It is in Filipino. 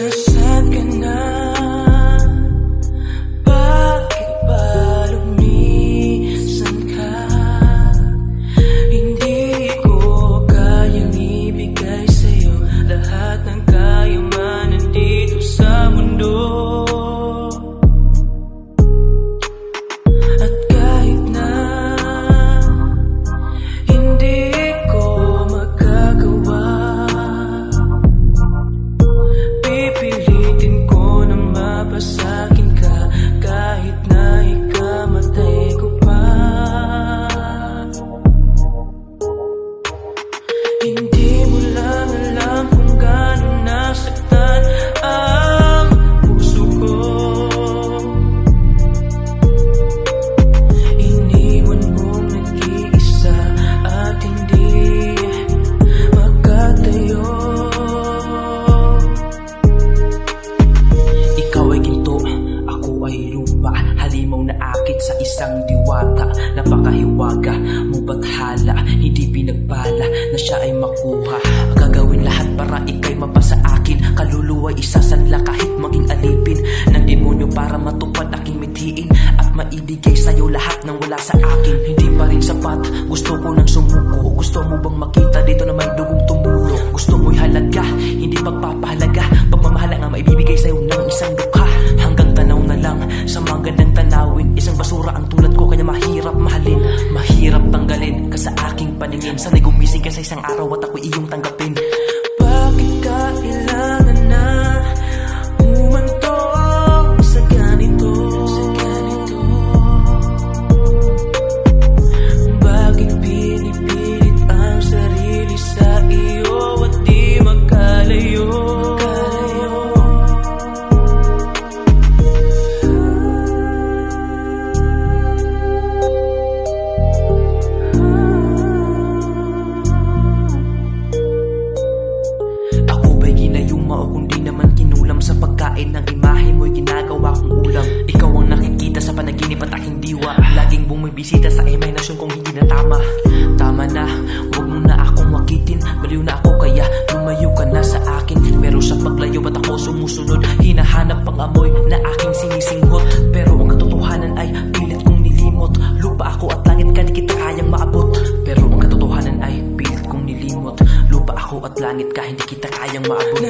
Nasaan ka na? Bakit ba lumisan ka? Hindi ko kayang ibigay sa'yo lahat ng kayamanan dito sa mundo. At kahit na hindi ko magagawa, pipilitin ko na mapasakin ka kahit na ikamatay ko pa. Hindi mo lang alam kung gaano nasaktan ang puso ko. Iniwan mong nag-iisa at hindi makatayo. Ikaw ay ginto, ako ay lupa, halimaw na akit sa isang diwata. Napakahiwaga mo ba't hala, hindi pinagpala na siya ay makuha. Gagawin lahat para ika'y mapasa akin, kaluluwa'y isasanla kahit maging alipin ng demonyo para matupad aking mithiin at maibigay sa'yo lahat ng wala sa akin. Hindi pa rin sapat, gusto ko nang sumuko. Gusto mo bang makita dito na may dugong tumulo? Gusto mo'y halaga, hindi pagpapahalaga, pagmamahal nga maibibigay sa'yo ng isang dukha. Hanggang tanaw na lang sa magandang tanawin, isang basura ang tulad ko kaya mahirap mahalin, mahirap tanggalin ka sa aking paningin. Sana'y gumising ka sa isang araw at ako'y iyong tanggapin. Bakit kailangan na humantong sa ganito? Bakit pinipilit ang sarili sa iyo at di magkalayo? Ako ba'y ginayuma o kundi naman kinulam sa pagkain ng imahe mo'y ginagawa kong ulam? Ikaw ang nakikita sa panaginip at aking diwa, laging bumibisita sa imahinasyon kong hindi na tama. Tama na, huwag mo na akong wakitin, baliw na ako kaya lumayo ka na sa akin. Pero sa paglayo ba't ako sumusunod, hinahanap ang amoy na aking sinisinghot. Pero ang katotohanan ay pilit kong nilimot, lupa ako at langit ka di kita kayang maabot. Pero ang katotohanan ay pilit kong nilimot, lupa ako at langit ka hindi kita kayang maabot.